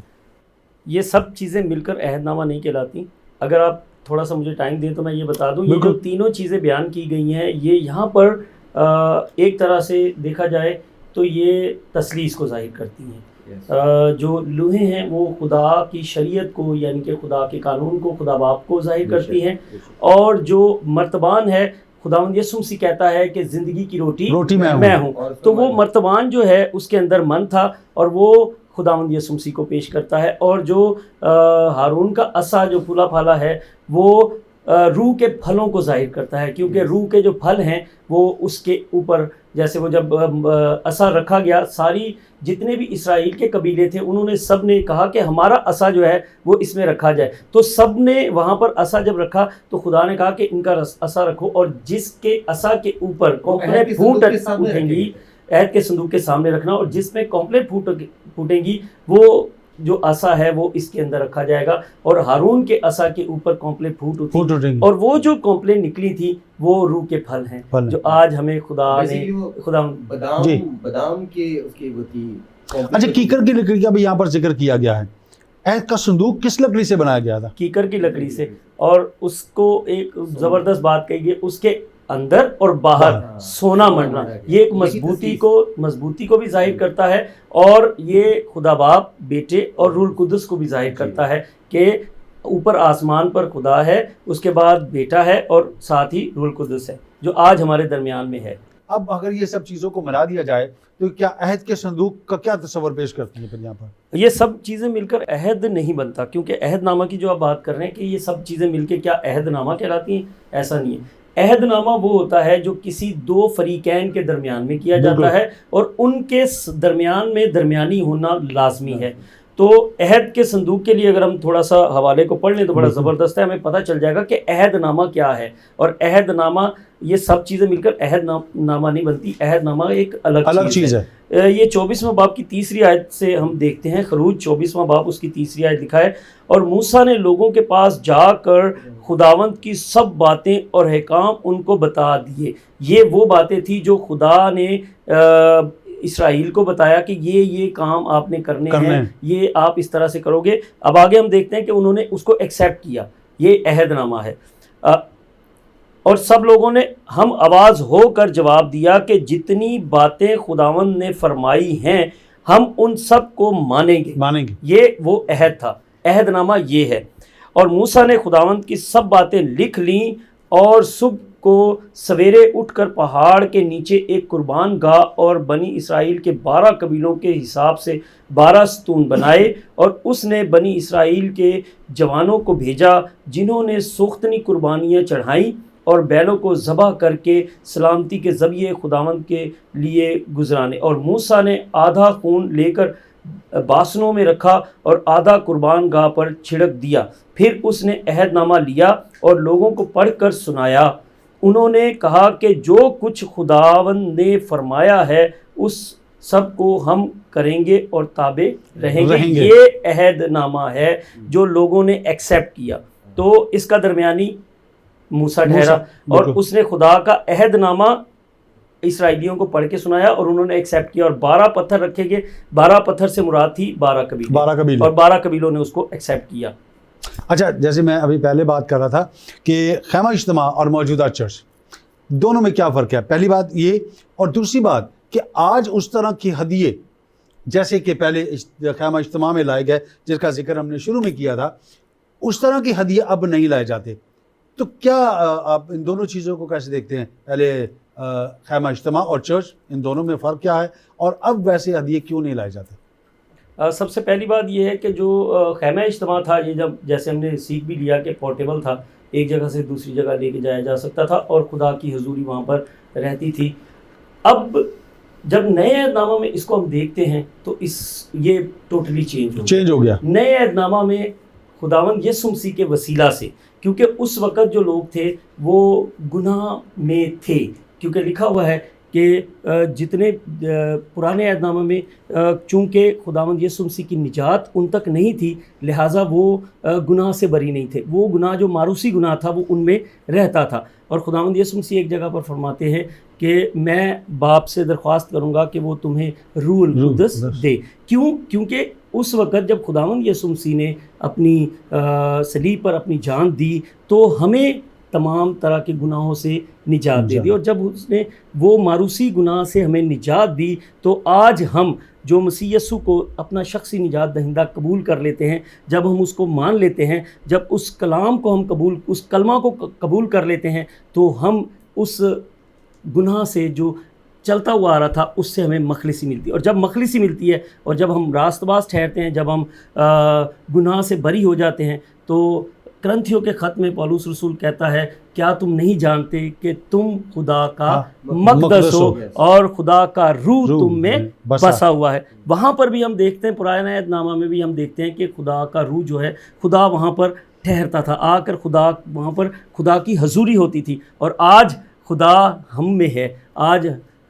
یہ سب چیزیں مل کر عہد نامہ نہیں کہلاتی. اگر آپ تھوڑا سا مجھے ٹائم دیں تو میں یہ بتا دوں, یہ جو تینوں چیزیں بیان کی گئی ہیں یہ یہاں پر ایک طرح سے دیکھا جائے تو یہ تثلیث کو ظاہر کرتی ہیں. جو لوہیں ہیں وہ خدا کی شریعت کو یعنی کہ خدا کے قانون کو, خدا باپ کو ظاہر کرتی ہیں, اور جو مرتبان ہے خداوند یسوع مسیح کہتا ہے کہ زندگی کی روٹی میں ہوں, تو وہ مرتبان جو ہے اس کے اندر من تھا اور وہ خداوند یسوع مسیح کو پیش کرتا ہے. اور جو ہارون کا عصا جو پھولا پھالا ہے وہ روح کے پھلوں کو ظاہر کرتا ہے, کیونکہ روح کے جو پھل ہیں وہ اس کے اوپر, جیسے وہ جب عصا رکھا گیا, ساری جتنے بھی اسرائیل کے قبیلے تھے انہوں نے سب نے کہا کہ ہمارا عصا جو ہے وہ اس میں رکھا جائے, تو سب نے وہاں پر عصا جب رکھا تو خدا نے کہا کہ ان کا عصا رکھو, اور جس کے عصا کے اوپر کومپلے پھوٹ اٹھیں گی, عہد کے صندوق کے سامنے رکھنا, اور جس میں کومپلے پھوٹیں گی وہ جو عصا ہے وہ اس کے اندر رکھا جائے گا, اور ہارون کے عصا کے اوپر کومپلے پھوٹ اٹھیں گی, اور وہ جو کومپلے نکلی تھی وہ روح کے پھل ہیں جو آج ہمیں خدا بادام کے اس کی وہ تھی. اچھا کیکر کی لکڑی کا بھی یہاں پر ذکر کیا گیا ہے, عہد کا صندوق کس لکڑی سے بنایا گیا تھا؟ کیکر کی لکڑی سے, اور اس کو ایک زبردست بات کہی گئی, اس کے اندر اور باہر سونا مرنا, یہ ایک مضبوطی کو بھی ظاہر کرتا ہے, اور یہ خدا باپ, بیٹے اور روح القدس کو بھی ظاہر کرتا ہے کہ اوپر آسمان پر خدا ہے, اس کے بعد بیٹا ہے, اور ساتھ ہی روح القدس ہے جو آج ہمارے درمیان میں ہے. اب اگر یہ سب چیزوں کو ملا دیا جائے تو کیا عہد کے صندوق کا کیا تصور پیش کرتی ہے پھر یہاں پر؟ یہ سب چیزیں مل کر عہد نہیں بنتا, کیونکہ عہد نامہ کی جو آپ بات کر رہے ہیں کہ یہ سب چیزیں مل کے کیا عہد نامہ کہلاتی ہیں, ایسا نہیں ہے. عہد نامہ وہ ہوتا ہے جو کسی 2 فریقین کے درمیان میں کیا جاتا ہے, اور ان کے درمیان میں درمیانی ہونا لازمی ہے. تو عہد کے صندوق کے لیے اگر ہم تھوڑا سا حوالے کو پڑھ لیں تو بڑا زبردست ہے, ہمیں پتہ چل جائے گا کہ عہد نامہ کیا ہے. اور عہد نامہ, یہ سب چیزیں مل کر عہد نامہ نہیں بنتی, عہد نامہ ایک الگ چیز ہے. یہ 24واں باب کی 3 آیت سے ہم دیکھتے ہیں, خروج 24واں باب اس کی 3 آیت لکھا ہے, اور موسیٰ نے لوگوں کے پاس جا کر خداوند کی سب باتیں اور احکام ان کو بتا دیے. یہ وہ باتیں تھیں جو خدا نے اسرائیل کو بتایا کہ یہ کام آپ نے کرنے ہیں, یہ آپ اس طرح سے کرو گے. اب آگے ہم دیکھتے ہیں کہ انہوں نے اس کو ایکسیپٹ کیا, یہ عہد نامہ ہے. اور سب لوگوں نے ہم آواز ہو کر جواب دیا کہ جتنی باتیں خداوند نے فرمائی ہیں ہم ان سب کو مانیں گے. یہ وہ عہد تھا, عہد نامہ یہ ہے. اور موسیٰ نے خداوند کی سب باتیں لکھ لیں, اور صبح کو سویرے اٹھ کر پہاڑ کے نیچے ایک قربان گاہ اور بنی اسرائیل کے 12 قبیلوں کے حساب سے 12 ستون بنائے, اور اس نے بنی اسرائیل کے جوانوں کو بھیجا جنہوں نے سوختنی قربانیاں چڑھائیں اور بیلوں کو ذبح کر کے سلامتی کے ذبیحے خداوند کے لیے گزرانے. اور موسیٰ نے آدھا خون لے کر باسنوں میں رکھا اور آدھا قربان گاہ پر چھڑک دیا. پھر اس نے عہد نامہ لیا اور لوگوں کو پڑھ کر سنایا. انہوں نے کہا کہ جو کچھ خداوند نے فرمایا ہے اس سب کو ہم کریں گے اور تابع رہیں گے. یہ عہد نامہ ہے جو لوگوں نے ایکسیپٹ کیا. تو اس کا درمیانی موسیٰ ٹھہرا, اور اس نے خدا کا عہد نامہ اسرائیلیوں کو پڑھ کے سنایا اور انہوں نے ایکسیپٹ کیا. اور 12 پتھر رکھے گئے, 12 پتھر سے مراد تھی 12 قبیلے, اور 12 قبیلوں نے اس کو ایکسیپٹ کیا. اچھا, جیسے میں ابھی پہلے بات کر رہا تھا کہ خیمہ اجتماع اور موجودہ چرچ دونوں میں کیا فرق ہے, پہلی بات یہ, اور دوسری بات کہ آج اس طرح کی ہدیے جیسے کہ پہلے خیمہ اجتماع میں لائے گئے جس کا ذکر ہم نے شروع میں کیا تھا, اس طرح کی ہدیے اب نہیں لائے جاتے. تو کیا آپ ان دونوں چیزوں کو کیسے دیکھتے ہیں, پہلے خیمہ اجتماع اور چرچ, ان دونوں میں فرق کیا ہے, اور اب ویسے ہدیے کیوں نہیں لائے جاتے؟ سب سے پہلی بات یہ ہے کہ جو خیمہ اجتماع تھا, یہ جب جیسے ہم نے سیکھ بھی لیا کہ پورٹیبل تھا, ایک جگہ سے دوسری جگہ لے کے جایا جا سکتا تھا اور خدا کی حضوری وہاں پر رہتی تھی. اب جب نئے عہد نامہ میں اس کو ہم دیکھتے ہیں تو یہ ٹوٹلی چینج ہو گیا. نئے عہد نامہ میں خداوند یسوع مسیح کے وسیلہ سے، کیونکہ اس وقت جو لوگ تھے وہ گناہ میں تھے، کیونکہ لکھا ہوا ہے کہ جتنے پرانے عہد نامہ میں چونکہ خداوند یسوع مسیح کی نجات ان تک نہیں تھی، لہٰذا وہ گناہ سے بری نہیں تھے. وہ گناہ جو معروسی گناہ تھا وہ ان میں رہتا تھا. اور خداوند یسوع مسیح ایک جگہ پر فرماتے ہیں کہ میں باپ سے درخواست کروں گا کہ وہ تمہیں روح القدس دے. کیونکہ اس وقت جب خداوند یسوع مسیح نے اپنی صلیب پر اپنی جان دی تو ہمیں تمام طرح کے گناہوں سے نجات دے دی. اور جب اس نے وہ معروسی گناہ سے ہمیں نجات دی تو آج ہم جو مسیح یسوع کو اپنا شخصی نجات دہندہ قبول کر لیتے ہیں، جب ہم اس کو مان لیتے ہیں، جب اس کلام کو ہم اس کلمہ کو قبول کر لیتے ہیں، تو ہم اس گناہ سے جو چلتا ہوا آ رہا تھا اس سے ہمیں مخلصی ملتی ہے. اور جب مخلصی ملتی ہے اور جب ہم راست باز ٹھہرتے ہیں، جب ہم گناہ سے بری ہو جاتے ہیں، تو کرنتھیوں کے خط میں پولس رسول کہتا ہے کیا تم نہیں جانتے کہ تم خدا کا مقدس ہو اور خدا کا روح تم میں بسا ہوا ہے. وہاں پر بھی ہم دیکھتے ہیں، پرانے عہد نامہ میں بھی ہم دیکھتے ہیں کہ خدا کا روح جو ہے، خدا وہاں پر ٹھہرتا تھا، آ کر وہاں پر خدا کی حضوری ہوتی تھی. اور آج خدا ہم میں ہے. آج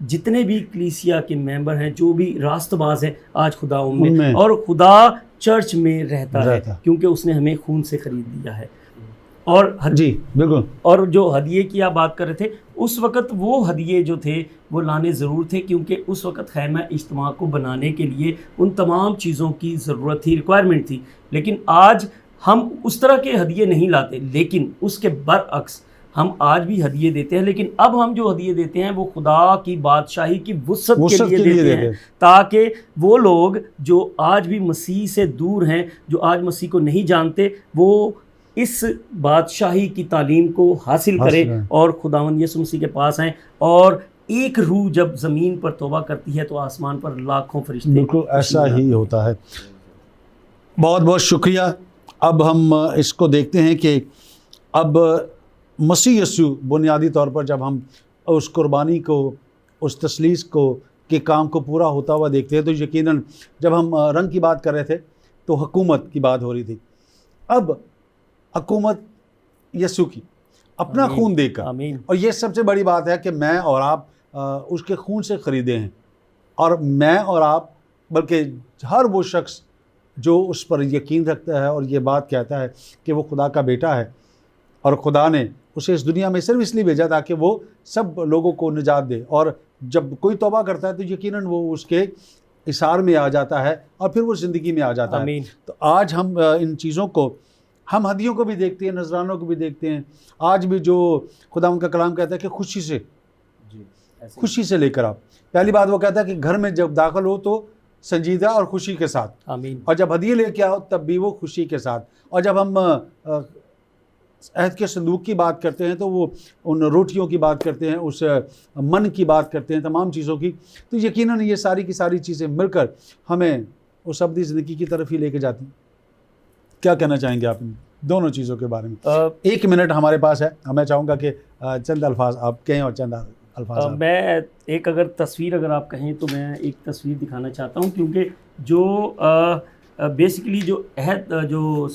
جتنے بھی کلیسیا کے ممبر ہیں، جو بھی راست باز ہیں، آج خدا ان میں، اور خدا چرچ میں رہتا ہے کیونکہ اس نے ہمیں خون سے خرید لیا ہے. اور جی بالکل. اور جو ہدیے کی آپ بات کر رہے تھے، اس وقت وہ ہدیے جو تھے وہ لانے ضرور تھے، کیونکہ اس وقت خیمہ اجتماع کو بنانے کے لیے ان تمام چیزوں کی ضرورت تھی، ریکوائرمنٹ تھی. لیکن آج ہم اس طرح کے ہدیے نہیں لاتے، لیکن اس کے برعکس ہم آج بھی ہدیے دیتے ہیں. لیکن اب ہم جو ہدیے دیتے ہیں وہ خدا کی بادشاہی کی وسعت کے لیے دیتے ہیں، تاکہ وہ لوگ جو آج بھی مسیح سے دور ہیں، جو آج مسیح کو نہیں جانتے، وہ اس بادشاہی کی تعلیم کو حاصل کریں اور خداوند یسوع مسیح کے پاس آئیں. اور ایک روح جب زمین پر توبہ کرتی ہے تو آسمان پر لاکھوں فرشتے. بالکل ایسا ہی ہوتا ہے. بہت بہت شکریہ. اب ہم اس کو دیکھتے ہیں کہ اب مسیح یسوع بنیادی طور پر جب ہم اس قربانی کو، اس تثلیث کو کے کام کو پورا ہوتا ہوا دیکھتے ہیں، تو یقیناً جب ہم رنگ کی بات کر رہے تھے تو حکومت کی بات ہو رہی تھی. اب حکومت یسوع کی اپنا خون دے کر، اور یہ سب سے بڑی بات ہے کہ میں اور آپ اس کے خون سے خریدے ہیں. اور میں اور آپ بلکہ ہر وہ شخص جو اس پر یقین رکھتا ہے اور یہ بات کہتا ہے کہ وہ خدا کا بیٹا ہے اور خدا نے اسے اس دنیا میں صرف اس لیے بھیجا تاکہ وہ سب لوگوں کو نجات دے. اور جب کوئی توبہ کرتا ہے تو یقیناً وہ اس کے اثار میں آ جاتا ہے اور پھر وہ زندگی میں آ جاتا ہے. تو آج ہم ان چیزوں کو، ہم ہدیوں کو بھی دیکھتے ہیں، نذرانوں کو بھی دیکھتے ہیں. آج بھی جو خدا ان کا کلام کہتا ہے کہ خوشی سے لے کر آپ، پہلی بات وہ کہتا ہے کہ گھر میں جب داخل ہو تو سنجیدہ اور خوشی کے ساتھ، اور جب ہدیے لے کے آؤ تب بھی وہ خوشی کے ساتھ. اور جب ہم عہد کے صندوق کی بات کرتے ہیں تو وہ ان روٹیوں کی بات کرتے ہیں، اس من کی بات کرتے ہیں، تمام چیزوں کی. تو یقیناً یہ ساری کی ساری چیزیں مل کر ہمیں اس ابدی زندگی کی طرف ہی لے کے جاتی ہیں. کیا کہنا چاہیں گے آپ ان دونوں چیزوں کے بارے میں؟ 1 منٹ ہمارے پاس ہے. میں چاہوں گا کہ چند الفاظ آپ کہیں اور چند الفاظ میں ایک اگر تصویر اگر آپ کہیں تو میں ایک تصویر دکھانا چاہتا ہوں، کیونکہ جو بیسیکلی جو عہد جو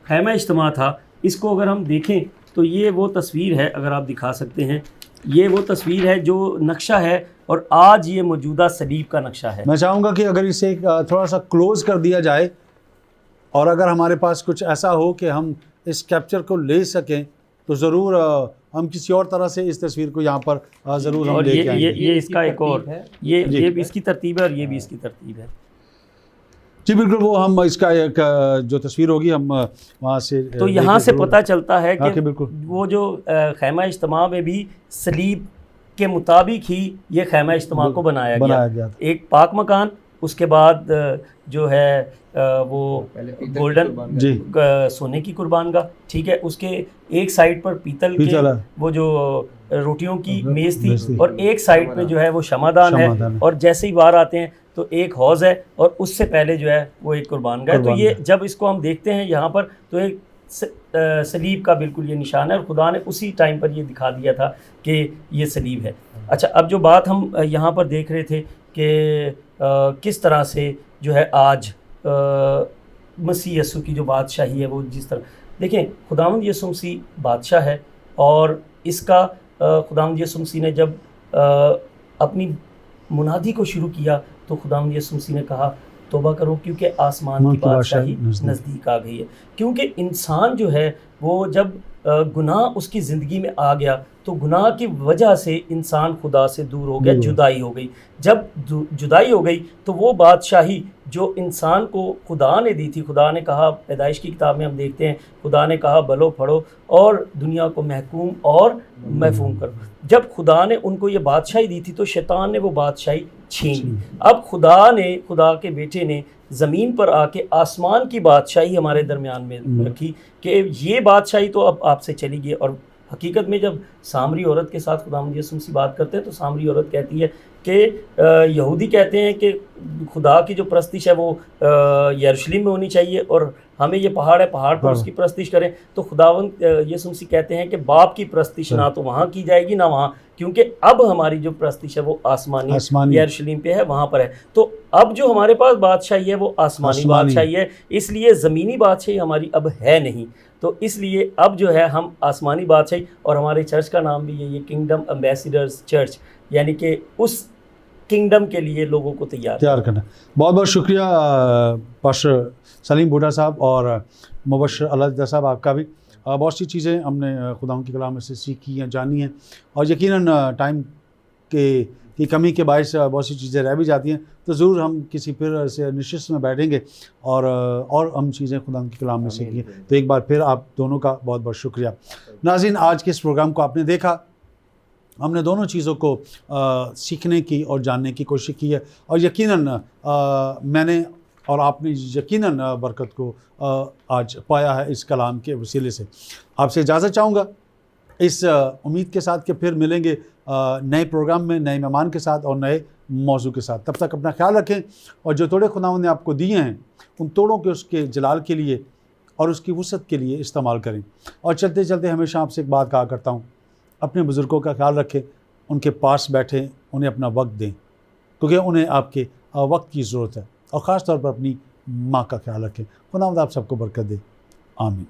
خیمہ اجتماع تھا، اس کو اگر ہم دیکھیں تو یہ وہ تصویر ہے، اگر آپ دکھا سکتے ہیں، یہ وہ تصویر ہے جو نقشہ ہے، اور آج یہ موجودہ صلیب کا نقشہ ہے. میں چاہوں گا کہ اگر اسے تھوڑا سا کلوز کر دیا جائے، اور اگر ہمارے پاس کچھ ایسا ہو کہ ہم اس کیپچر کو لے سکیں تو ضرور ہم کسی اور طرح سے اس تصویر کو یہاں پر ضرور ہم لے کے آئیں گے. یہ اس کا ایک اور ہے، یہ بھی اس کی ترتیب ہے اور یہ بھی اس کی ترتیب ہے. جی بالکل. وہ ہم اس کا ایک جو تصویر ہوگی ہم وہاں سے، تو یہاں سے پتہ چلتا ہے کہ وہ جو خیمہ اجتماع میں بھی صلیب کے مطابق ہی یہ خیمہ اجتماع کو بنایا گیا. ایک پاک مکان، اس کے بعد جو ہے وہ گولڈن سونے کی قربان گاہ، ٹھیک ہے، اس کے ایک سائڈ پر پیتل کے وہ جو روٹیوں کی میز تھی، اور ایک سائڈ پہ جو ہے وہ شمعدان ہے، اور جیسے ہی باہر آتے ہیں تو ایک حوض ہے، اور اس سے پہلے جو ہے وہ ایک قربان گاہ ہے. تو یہ جب اس کو ہم دیکھتے ہیں یہاں پر تو ایک صلیب کا بالکل یہ نشان ہے، اور خدا نے اسی ٹائم پر یہ دکھا دیا تھا کہ یہ صلیب ہے۔ اچھا، اب جو بات ہم یہاں پر دیکھ رہے تھے کہ کس طرح سے جو ہے آج مسیح یسوع کی جو بادشاہی ہے وہ جس طرح، دیکھیں خداوند یسوع مسیح بادشاہ ہے، اور اس کا خداوند یسوع مسیح نے جب اپنی منادی کو شروع کیا تو خداوند یسوع مسیح نے کہا توبہ کرو کیونکہ آسمان کی بادشاہی نزدیک آ گئی ہے۔ کیونکہ انسان جو ہے وہ جب گناہ اس کی زندگی میں آ گیا تو گناہ کی وجہ سے انسان خدا سے دور ہو گیا، جدائی ہو گئی۔ جب جدائی ہو گئی تو وہ بادشاہی جو انسان کو خدا نے دی تھی، خدا نے کہا، پیدائش کی کتاب میں ہم دیکھتے ہیں خدا نے کہا بلو پھڑو اور دنیا کو محکوم اور محفوم کرو۔ جب خدا نے ان کو یہ بادشاہی دی تھی تو شیطان نے وہ بادشاہی چھین لی۔ اب خدا کے بیٹے نے زمین پر آ کے آسمان کی بادشاہی ہمارے درمیان میں رکھی کہ یہ بادشاہی تو اب آپ سے چلی گئی۔ اور حقیقت میں جب سامری عورت کے ساتھ خداوند یسوع مسیح بات کرتے ہیں تو سامری عورت کہتی ہے کہ یہودی کہتے ہیں کہ خدا کی جو پرستش ہے وہ یروشلم میں ہونی چاہیے، اور ہمیں یہ پہاڑ ہے، پہاڑ پر اس کی پرستش کریں۔ تو خداوند یسوع مسیح کہتے ہیں کہ باپ کی پرستش نہ تو وہاں کی جائے گی نہ وہاں، کیونکہ اب ہماری جو پرستش ہے وہ آسمانی یروشلم پہ ہے، وہاں پر ہے۔ تو اب جو ہمارے پاس بادشاہی ہے وہ آسمانی بادشاہی ہے، اس لیے زمینی بادشاہی ہماری اب ہے نہیں۔ تو اس لیے اب جو ہے ہم آسمانی بادشاہی، اور ہمارے چرچ کا نام بھی یہ کنگڈم ایمبیسیڈرز چرچ، یعنی کہ اس کنگڈم کے لیے لوگوں کو تیار کرنا۔ بہت بہت شکریہ پاسٹر سلیم بھٹا صاحب اور مبشر الحدیدہ صاحب، آپ کا بھی۔ بہت سی چیزیں ہم نے خداوند کے کلام میں سے سیکھی ہیں، جانی ہیں، اور یقیناً ٹائم کی کمی کے باعث بہت سی چیزیں رہ بھی جاتی ہیں، تو ضرور ہم کسی پھر سے نشست میں بیٹھیں گے اور ہم چیزیں خداوند کے کلام میں سیکھیں گے۔ تو ایک بار پھر آپ دونوں کا بہت بہت شکریہ۔ ناظرین، آج کے اس پروگرام کو آپ نے دیکھا، ہم نے دونوں چیزوں کو سیکھنے کی اور جاننے کی کوشش کی ہے، اور یقیناً میں نے اور آپ نے یقیناً برکت کو آج پایا ہے اس کلام کے وسیلے سے۔ آپ سے اجازت چاہوں گا اس امید کے ساتھ کہ پھر ملیں گے نئے پروگرام میں، نئے مہمان کے ساتھ اور نئے موضوع کے ساتھ۔ تب تک اپنا خیال رکھیں، اور جو توڑے خداوند نے آپ کو دیے ہیں ان توڑوں کے اس کے جلال کے لیے اور اس کی وسعت کے لیے استعمال کریں۔ اور چلتے چلتے ہمیشہ آپ سے ایک بات کہا کرتا ہوں، اپنے بزرگوں کا خیال رکھیں، ان کے پاس بیٹھیں، انہیں اپنا وقت دیں، کیونکہ انہیں آپ کے وقت کی ضرورت ہے، اور خاص طور پر اپنی ماں کا خیال رکھیں۔ خداوند آپ سب کو برکت دے، آمین۔